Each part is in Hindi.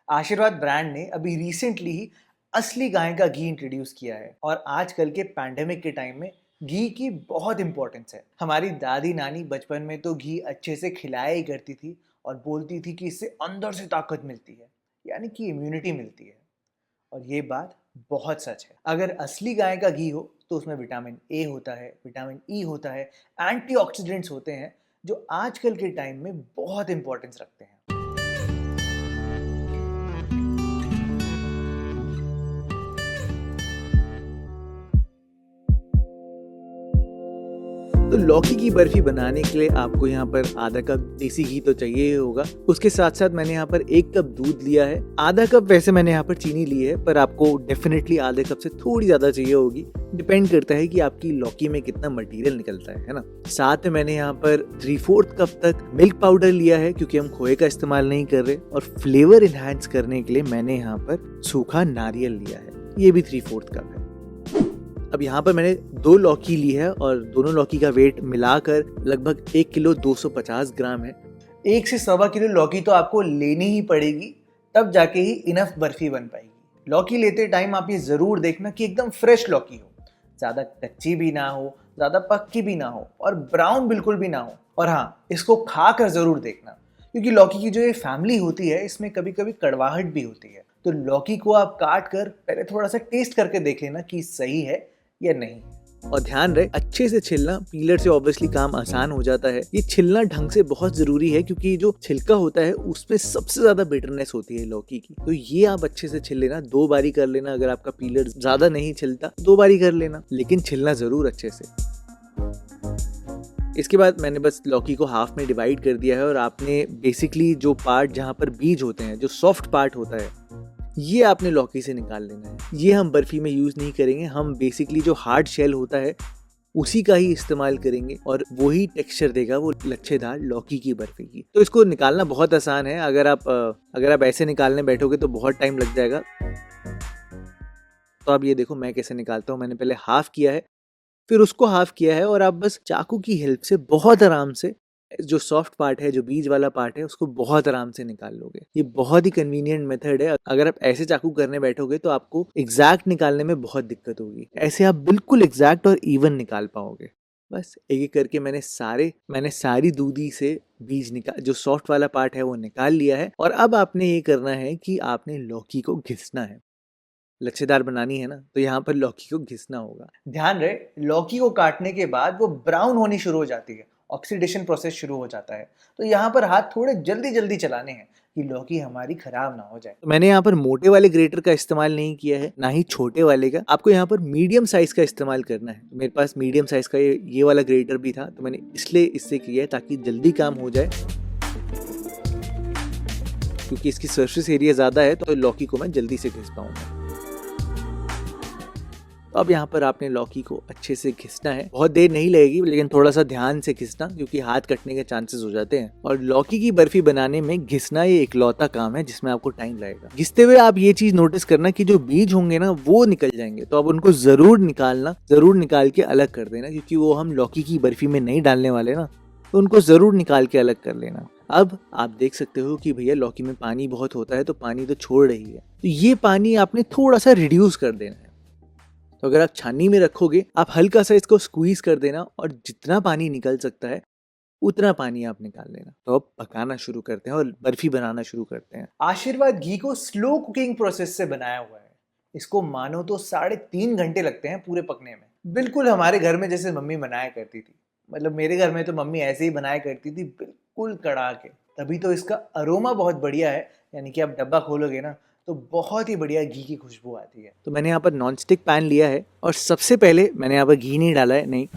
आशीर्वाद ब्रांड ने अभी रिसेंटली ही असली गाय का घी इंट्रोड्यूस किया है और आजकल के पैंडेमिक के टाइम में घी की बहुत इंपॉर्टेंस है। हमारी दादी नानी बचपन में तो घी अच्छे से खिलाया ही करती थी और बोलती थी कि इससे अंदर से ताकत मिलती है, यानी कि इम्यूनिटी मिलती है। और ये बात बहुत सच है। अगर असली गाय का घी हो तो उसमें विटामिन ए होता है, विटामिन ई होता है, एंटीऑक्सीडेंट्स होते हैं जो आजकल के टाइम में बहुत इंपॉर्टेंस रखते हैं। तो लौकी की बर्फी बनाने के लिए आपको यहाँ पर आधा कप देसी घी तो चाहिए ही होगा। उसके साथ साथ मैंने यहाँ पर 1 कप दूध लिया है। आधा कप वैसे मैंने यहाँ पर चीनी ली है, पर आपको डेफिनेटली आधे कप से थोड़ी ज्यादा चाहिए होगी। डिपेंड करता है कि आपकी लौकी में कितना मटेरियल निकलता है ना। साथ में मैंने यहाँ पर 3/4 कप तक मिल्क पाउडर लिया है, क्योंकि हम खोए का इस्तेमाल नहीं कर रहे। और फ्लेवर इनहैंस करने के लिए मैंने यहाँ पर सूखा नारियल लिया है, ये भी 3/4 कप है। अब यहाँ पर मैंने 2 लौकी ली है और दोनों लौकी का वेट मिलाकर लगभग 1 किलो 250 ग्राम है। 1 से 1.25 किलो लौकी तो आपको लेनी ही पड़ेगी, तब जाके ही इनफ बर्फी बन पाएगी। लौकी लेते टाइम आप ये जरूर देखना कि एकदम फ्रेश लौकी हो, ज्यादा कच्ची भी ना हो, ज्यादा पक्की भी ना हो और ब्राउन बिल्कुल भी ना हो। और हाँ, इसको खा कर जरूर देखना, क्योंकि लौकी की जो ये फैमिली होती है इसमें कभी कभी कड़वाहट भी होती है। तो लौकी को आप काट कर पहले थोड़ा सा टेस्ट करके देख लेना कि सही है या नहीं। और ध्यान रहे, अच्छे से छिलना। पीलर से ऑब्वियसली काम आसान हो जाता है, ये छिलना ढंग से बहुत जरूरी है, क्योंकि जो छिलका होता है उसमें सबसे ज्यादा बिटरनेस होती है लौकी की। तो ये आप अच्छे से छिल लेना, 2 बारी कर लेना। अगर आपका पीलर ज्यादा नहीं छिलता 2 बारी कर लेना, लेकिन छिलना जरूर अच्छे से। इसके बाद मैंने बस लौकी को हाफ में डिवाइड कर दिया है और आपने बेसिकली जो पार्ट जहाँ पर बीज होते हैं, जो सॉफ्ट पार्ट होता है, ये आपने लौकी से निकाल लेना है। ये हम बर्फी में यूज नहीं करेंगे, हम बेसिकली जो हार्ड शेल होता है उसी का ही इस्तेमाल करेंगे और वही टेक्सचर देगा वो लच्छेदार लौकी की बर्फी की। तो इसको निकालना बहुत आसान है। अगर आप ऐसे निकालने बैठोगे तो बहुत टाइम लग जाएगा। तो अब ये देखो मैं कैसे निकालता हूँ। मैंने पहले हाफ किया है, फिर उसको हाफ किया है और आप बस चाकू की हेल्प से बहुत आराम से जो सॉफ्ट पार्ट है, जो बीज वाला पार्ट है, उसको बहुत आराम से निकाल लोगे। ये बहुत ही कन्वीनियंट मेथड है। अगर आप ऐसे चाकू करने बैठोगे तो आपको एग्जैक्ट निकालने में बहुत दिक्कत होगी। ऐसे आप बिल्कुल एग्जैक्ट और इवन निकाल पाओगे। बस एक एक करके मैंने सारी दूधी से बीज निकाल, जो सॉफ्ट वाला पार्ट है वो निकाल लिया है। और अब आपने ये करना है कि आपने लौकी को घिसना है। लच्छेदार बनानी है ना, तो यहाँ पर लौकी को घिसना होगा। ध्यान रहे, लौकी को काटने के बाद वो ब्राउन होनी शुरू हो जाती है, ऑक्सीडेशन प्रोसेस शुरू हो जाता है। तो यहाँ पर हाथ थोड़े जल्दी जल्दी चलाने हैं कि लौकी हमारी खराब ना हो जाए। तो मैंने यहाँ पर मोटे वाले ग्रेटर का इस्तेमाल नहीं किया है, ना ही छोटे वाले का। आपको यहाँ पर मीडियम साइज का इस्तेमाल करना है। मेरे पास मीडियम साइज का ये वाला ग्रेटर भी था, तो मैंने इसलिए इससे किया है ताकि जल्दी काम हो जाए। क्योंकि इसकी सरफेस एरिया ज्यादा है तो लौकी को मैं जल्दी से घिस पाऊंगा। अब यहाँ पर आपने लौकी को अच्छे से घिसना है। बहुत देर नहीं लगेगी, लेकिन थोड़ा सा ध्यान से घिसना, क्योंकि हाथ कटने के चांसेस हो जाते हैं। और लौकी की बर्फी बनाने में घिसना ये इकलौता काम है जिसमें आपको टाइम लगेगा। घिसते हुए आप ये चीज नोटिस करना कि जो बीज होंगे ना वो निकल जाएंगे, तो अब उनको जरूर निकाल के अलग कर देना, क्योंकि वो हम लौकी की बर्फी में नहीं डालने वाले ना, तो उनको जरूर निकाल के अलग कर लेना। अब आप देख सकते हो कि भैया लौकी में पानी बहुत होता है, तो पानी तो छोड़ रही है, तो ये पानी आपने थोड़ा सा रिड्यूस कर देना है। तो अगर आप छाननी में रखोगे, आप हल्का सा इसको स्क्वीज कर देना और जितना पानी निकल सकता है उतना पानी आप निकाल लेना। तो अब पकाना शुरू करते हैं और बर्फी बनाना शुरू करते हैं। आशीर्वाद घी को स्लो कुकिंग प्रोसेस से बनाया हुआ है। इसको मानो तो 3.5 घंटे लगते हैं पूरे पकने में। बिल्कुल हमारे घर में जैसे मम्मी बनाया करती थी। मतलब मेरे घर में तो मम्मी ऐसे ही बनाया करती थी, बिल्कुल कड़ा के। तभी तो इसका अरोमा बहुत बढ़िया है, यानी कि आप डब्बा खोलोगे ना तो बहुत ही बढ़िया घी की खुशबू आती है। तो मैंने यहाँ पर नॉन स्टिक पैन लिया है और सबसे पहले मैंने यहाँ पर घी नहीं डाला है, नहीं,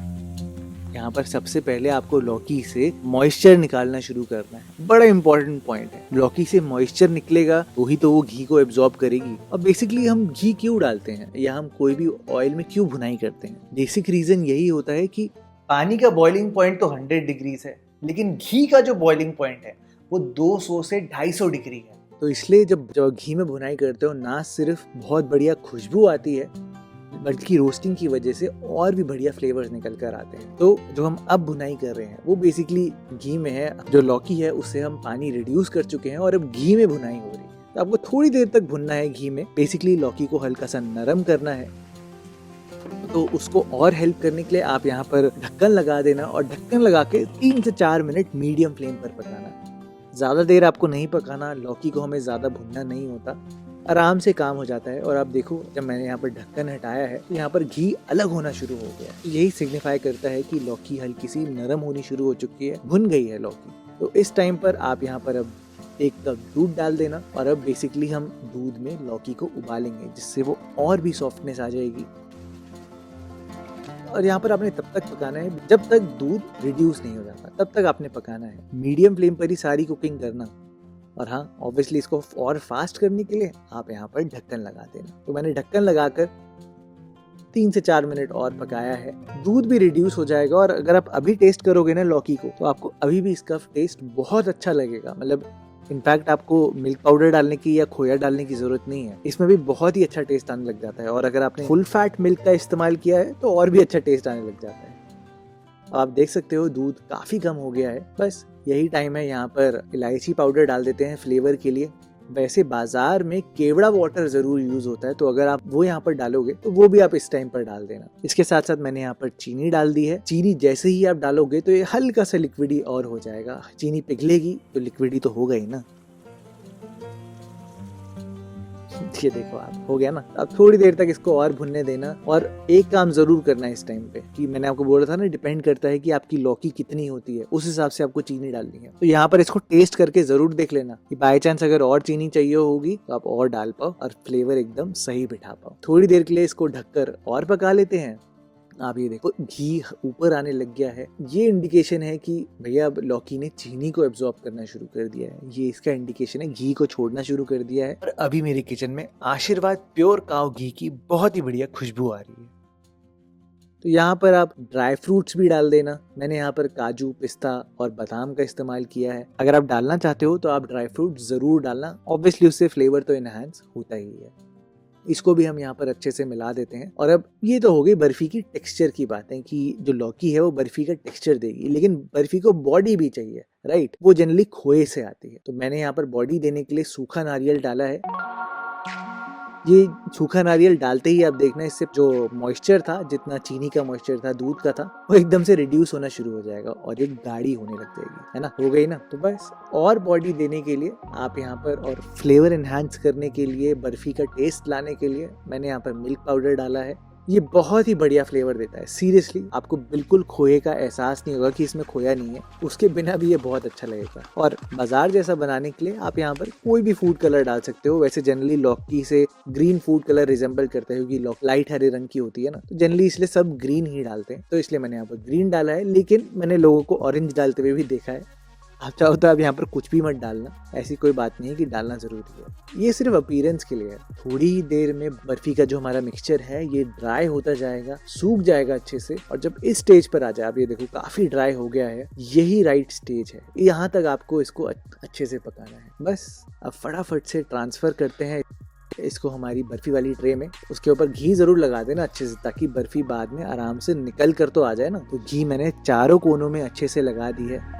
यहाँ पर सबसे पहले आपको लौकी से मॉइस्चर निकालना शुरू करना है। बड़ा इंपॉर्टेंट पॉइंट है। लौकी से मॉइस्चर निकलेगा तो ही तो वो घी को एब्जॉर्ब करेगी। और बेसिकली हम घी क्यों डालते हैं या हम कोई भी ऑयल में क्यों भुनाई करते हैं, बेसिक रीजन यही होता है कि पानी का बॉइलिंग पॉइंट तो 100 डिग्रीज है, लेकिन घी का जो बॉइलिंग पॉइंट है वो 200 से 250 डिग्री है। तो इसलिए जब घी में भुनाई करते हो, ना सिर्फ बहुत बढ़िया खुशबू आती है, बल्कि रोस्टिंग की वजह से और भी बढ़िया फ्लेवर्स निकल कर आते हैं। तो जो हम अब भुनाई कर रहे हैं वो बेसिकली घी में है। जो लौकी है उससे हम पानी रिड्यूस कर चुके हैं और अब घी में भुनाई हो रही है। तो आपको थोड़ी देर तक भुनना है घी में। बेसिकली लौकी को हल्का सा नरम करना है, तो उसको और हेल्प करने के लिए आप यहाँ पर ढक्कन लगा देना और ढक्कन लगा के 3 से 4 मिनट मीडियम फ्लेम पर पकाना। ज़्यादा देर आपको नहीं पकाना, लौकी को हमें ज़्यादा भुनना नहीं होता, आराम से काम हो जाता है। और आप देखो जब मैंने यहाँ पर ढक्कन हटाया है तो यहाँ पर घी अलग होना शुरू हो गया है। यही सिग्निफाई करता है कि लौकी हल्की सी नरम होनी शुरू हो चुकी है, भुन गई है लौकी। तो इस टाइम पर आप यहाँ पर अब 1 कप दूध डाल देना और अब बेसिकली हम दूध में लौकी को उबालेंगे जिससे वो और भी सॉफ्टनेस आ जाएगी। और यहाँ पर आपने तब तक पकाना है जब तक दूध रिड्यूस नहीं हो जाता, तब तक आपने पकाना है। मीडियम फ्लेम पर ही सारी कुकिंग करना। और हाँ, ऑब्वियसली इसको और फास्ट करने के लिए आप यहाँ पर ढक्कन लगा देना। तो मैंने ढक्कन लगाकर 3 से 4 मिनट और पकाया है। दूध भी रिड्यूस हो जाएगा और अगर आप अभी टेस्ट करोगे ना लौकी को तो आपको अभी भी इसका टेस्ट बहुत अच्छा लगेगा। मतलब इनफैक्ट आपको मिल्क पाउडर डालने की या खोया डालने की जरूरत नहीं है, इसमें भी बहुत ही अच्छा टेस्ट आने लग जाता है। और अगर आपने फुल फैट मिल्क का इस्तेमाल किया है तो और भी अच्छा टेस्ट आने लग जाता है। आप देख सकते हो दूध काफी कम हो गया है। बस यही टाइम है, यहाँ पर इलायची पाउडर डाल देते हैं फ्लेवर के लिए। वैसे बाजार में केवड़ा वाटर जरूर यूज होता है, तो अगर आप वो यहाँ पर डालोगे तो वो भी आप इस टाइम पर डाल देना। इसके साथ साथ मैंने यहाँ पर चीनी डाल दी है। चीनी जैसे ही आप डालोगे तो ये हल्का सा लिक्विडी और हो जाएगा। चीनी पिघलेगी तो लिक्विडी तो होगा ही ना। ये देखो आप, हो गया ना। अब थोड़ी देर तक इसको और भुनने देना। और एक काम जरूर करना है इस टाइम पे कि मैंने आपको बोला था ना, डिपेंड करता है कि आपकी लौकी कितनी होती है, उस हिसाब से आपको चीनी डालनी है। तो यहाँ पर इसको टेस्ट करके जरूर देख लेना कि बाय चांस अगर और चीनी चाहिए होगी तो आप और डाल पाओ और फ्लेवर एकदम सही बिठा पाओ। थोड़ी देर के लिए इसको ढककर और पका लेते हैं। आप ये देखो घी ऊपर आने लग गया है, ये इंडिकेशन है कि भैया अब लौकी ने चीनी को एब्जॉर्ब करना शुरू कर दिया है। ये इसका इंडिकेशन है, घी को छोड़ना शुरू कर दिया है। और अभी मेरे किचन में आशीर्वाद प्योर काऊ घी की बहुत ही बढ़िया खुशबू आ रही है। तो यहाँ पर आप ड्राई फ्रूट्स भी डाल देना। मैंने यहाँ पर काजू, पिस्ता और बादाम का इस्तेमाल किया है। अगर आप डालना चाहते हो तो आप ड्राई फ्रूट जरूर डालना, ऑब्वियसली उससे फ्लेवर तो इनहांस होता ही है। इसको भी हम यहाँ पर अच्छे से मिला देते हैं। और अब ये तो हो गई बर्फी की टेक्सचर की बातें कि जो लौकी है वो बर्फी का टेक्सचर देगी, लेकिन बर्फी को बॉडी भी चाहिए, राइट? वो जनरली खोए से आती है। तो मैंने यहाँ पर बॉडी देने के लिए सूखा नारियल डाला है। ये सूखा नारियल डालते ही आप देखना इससे जो मॉइस्चर था, जितना चीनी का मॉइस्चर था, दूध का था, वो एकदम से रिड्यूस होना शुरू हो जाएगा और एक गाढ़ी होने लग जाएगी, है ना? हो गई ना? तो बस और बॉडी देने के लिए आप यहाँ पर और फ्लेवर एनहांस करने के लिए, बर्फी का टेस्ट लाने के लिए मैंने यहाँ पर मिल्क पाउडर डाला है। ये बहुत ही बढ़िया फ्लेवर देता है। सीरियसली आपको बिल्कुल खोए का एहसास नहीं होगा कि इसमें खोया नहीं है, उसके बिना भी ये बहुत अच्छा लगेगा। और बाजार जैसा बनाने के लिए आप यहाँ पर कोई भी फूड कलर डाल सकते हो। वैसे जनरली लौकी से ग्रीन फूड कलर रिजेंबल करता है क्योंकि लौकी लाइट हरे रंग की होती है ना, तो जनरली इसलिए सब ग्रीन ही डालते हैं, तो इसलिए मैंने यहाँ पर ग्रीन डाला है। लेकिन मैंने लोगों को ऑरेंज डालते हुए भी देखा है। आप चाहो तो आप यहाँ पर कुछ भी मत डालना, ऐसी कोई बात नहीं है कि डालना जरूरी है। ये सिर्फ अपीयरेंस के लिए है। थोड़ी ही देर में बर्फी का जो हमारा मिक्सचर है ये ड्राई होता जाएगा, सूख जाएगा अच्छे से। और जब इस स्टेज पर आ जाए, आप ये देखो काफी ड्राई हो गया है, यही राइट स्टेज है। यहाँ तक आपको इसको अच्छे से पकाना है। बस अब फटाफट से ट्रांसफर करते हैं इसको हमारी बर्फी वाली ट्रे में। उसके ऊपर घी जरूर लगा देना अच्छे से, ताकि बर्फी बाद में आराम से निकल कर तो आ जाए ना। तो घी मैंने चारों कोनों में अच्छे से लगा दी है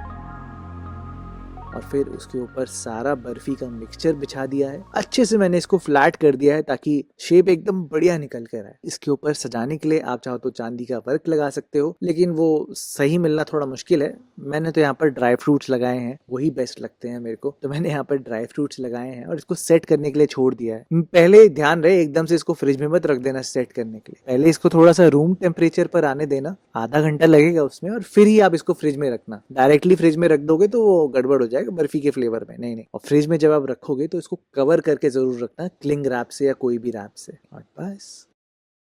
और फिर उसके ऊपर सारा बर्फी का मिक्सचर बिछा दिया है। अच्छे से मैंने इसको फ्लैट कर दिया है ताकि शेप एकदम बढ़िया निकल कर आए। इसके ऊपर सजाने के लिए आप चाहो तो चांदी का वर्क लगा सकते हो, लेकिन वो सही मिलना थोड़ा मुश्किल है। मैंने तो यहाँ पर ड्राई फ्रूट्स लगाए हैं, वही बेस्ट लगते हैं मेरे को, तो मैंने यहाँ पर ड्राई फ्रूट्स लगाए हैं और इसको सेट करने के लिए छोड़ दिया है। पहले ध्यान रहे एकदम से इसको फ्रिज में मत रख देना सेट करने के लिए, पहले इसको थोड़ा सा रूम टेम्परेचर पर आने देना, आधा घंटा लगेगा उसमें, और फिर ही आप इसको फ्रिज में रखना। डायरेक्टली फ्रिज में रख दोगे तो वो गड़बड़ हो जाएगा बर्फी के फ्लेवर में, नहीं। और फ्रिज में जब आप रखोगे तो इसको कवर करके जरूर रखना, क्लिंग रैप से या कोई भी रैप से। और बस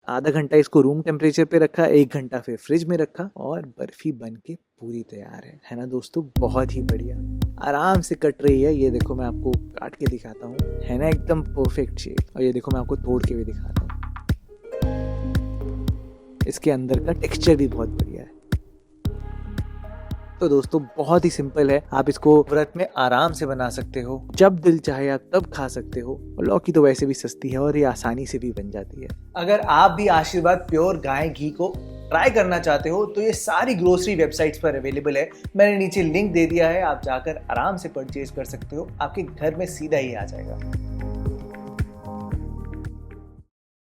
आधा घंटा इसको रूम टेम्परेचर पे रखा, 1 घंटा फिर फ्रिज में रखा और बर्फी बन के पूरी तैयार है ना दोस्तों? बहुत ही बढ़िया, आराम से कट रही है। ये देखो मैं आपको काट के दिखाता हूँ, है ना एकदम परफेक्ट शेप। और ये देखो मैं आपको तोड़ के भी दिखाता हूँ, इसके अंदर का टेक्सचर भी बहुत बढ़िया है। तो दोस्तों बहुत ही सिंपल है, आप इसको व्रत में आराम से बना सकते हो, जब दिल चाहे आप तब खा सकते हो। और लौकी तो वैसे भी सस्ती है और ये आसानी से भी बन जाती है। अगर आप भी आशीर्वाद प्योर गाय घी को ट्राई करना चाहते हो तो ये सारी ग्रोसरी वेबसाइट्स पर अवेलेबल है, मैंने नीचे लिंक दे दिया है, आप जाकर आराम से परचेज कर सकते हो, आपके घर में सीधा ही आ जाएगा।